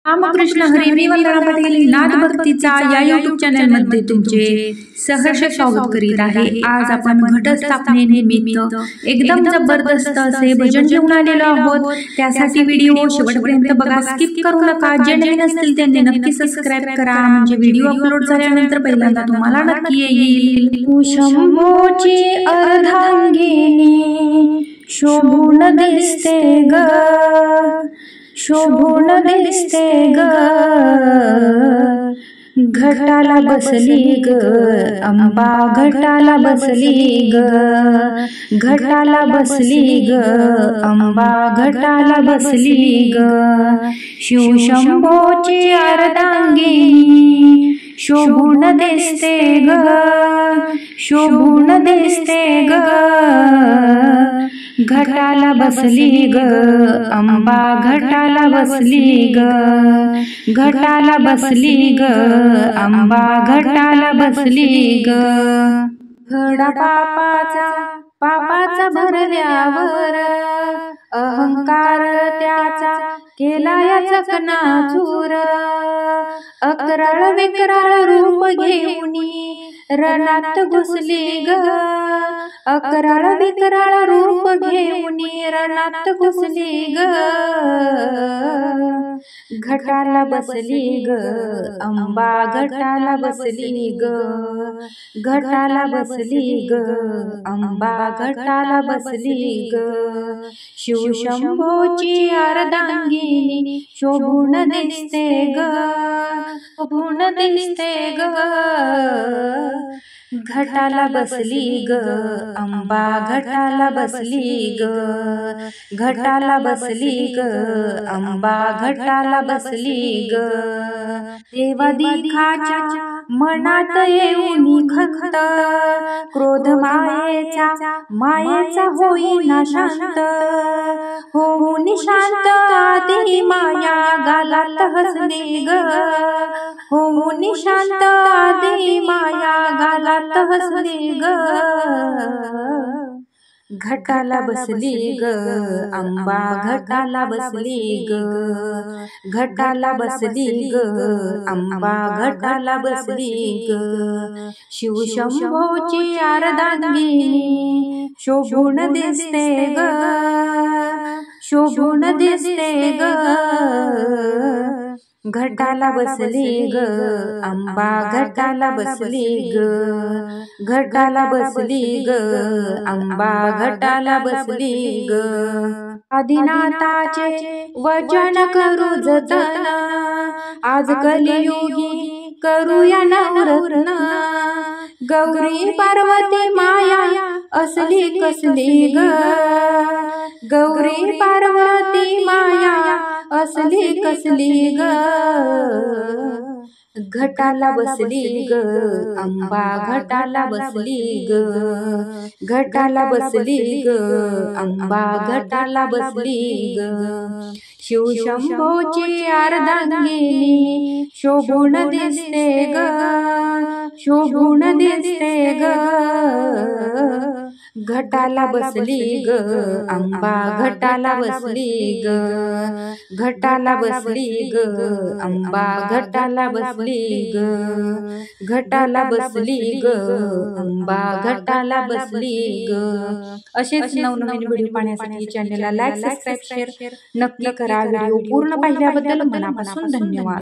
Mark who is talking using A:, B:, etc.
A: रामकृष्ण हरी. मी वंदना पाटील नाथ भक्तीचा या YouTube channel मध्ये तुमचे सहर्ष स्वागत करीत आहे. आज आपण घटस्थापनेनिमित्त एकदम जबरदस्त असे भजन घेऊन आलेलो आहोत. त्यासाठी व्हिडिओ शेवटपर्यंत बघा, स्किप करू नका. जे नवीन असतील त्यांनी नक्की सबस्क्राइब करा, म्हणजे व्हिडिओ अपलोड झाल्यानंतर पहिल्यांदा तुम्हाला नक्की येईल.
B: शंभोची अर्धांगिनी शोभून दिसते ग, शोभून दिसते ग, घटाला बसली ग अंबा, घटाला बसली ग, घटाला बसली ग अंबा, घटाला बसली ग. शिवशंभोची अर्धांगिनी शोभून दिसते ग, शोभून दिसते ग, घटाला बसली ग अंबा, घटाला बसली ग, घटाला बसली ग अंबा, घटाला बसली ग.
A: घडा पापाचा, पापाचा भरल्यावर अहंकार त्याचा केला या चकनाचूर. अकराळ विकराळ रूप घेऊनी रणात घुसली ग, अकराळ विकराळ रूप घेऊनी रणात घुसली ग. घटाला बसली ग अंबा, घटाला बसली ग, घटाला बसली ग अंबा, घटाला बसली ग. शिवशंभोची अर्धांगिनी शोभून दिसते ग, शोभून दिसते ग, घटाला बसली ग अंबा, घटाला बसली ग, घटाला बसली ग अंबा, घटाला बसली ग.
B: देवादिखाच्या मनात येऊनी खंत, क्रोध मायेचा, मायेचा होईना शांत, होऊन शांत आधी माया गालात हसली ग, होऊन शांत आधी माया गालात हसली ग.
A: घटाला बसली ग अंबा, घटाला बसली ग, घटाला बसली ग अंबा, घटाला बसली ग. शिवशंभोची अर्धांगिनी शोभून दिसते ग, शोभून दिसते ग, घटाला बसली ग अंबा, घटाला बसली ग, घटाला बसली ग अंबा, घटाला बसली ग.
B: आदिनाथाचे वचन करू जतन, आज कलियुगी करूया नवरत्न, गौरी पार्वती माया असली कसली ग, गौरी पार्वती माया असली कसली ग.
A: घटाला बसली ग अंबा, घटाला बसली ग, घटाला बसली ग अंबा, घटाला बसली ग. शिवशंभोची अर्धांगिनी शोभून दिसते ग, शोभून दिसते ग, घटाला बसली ग अंबा, घटाला बसली ग, घटाला बसली ग अंबा, घटाला बसली ग, घटाला बसली ग अंबा, घटाला बसली ग.
B: असेच नवनवीन व्हिडिओ पाहण्यासाठी चॅनलला लाईक, सबस्क्राइब, शेअर नक्की करा. व्हिडिओ पूर्ण पाहिल्याबद्दल मनापासून धन्यवाद.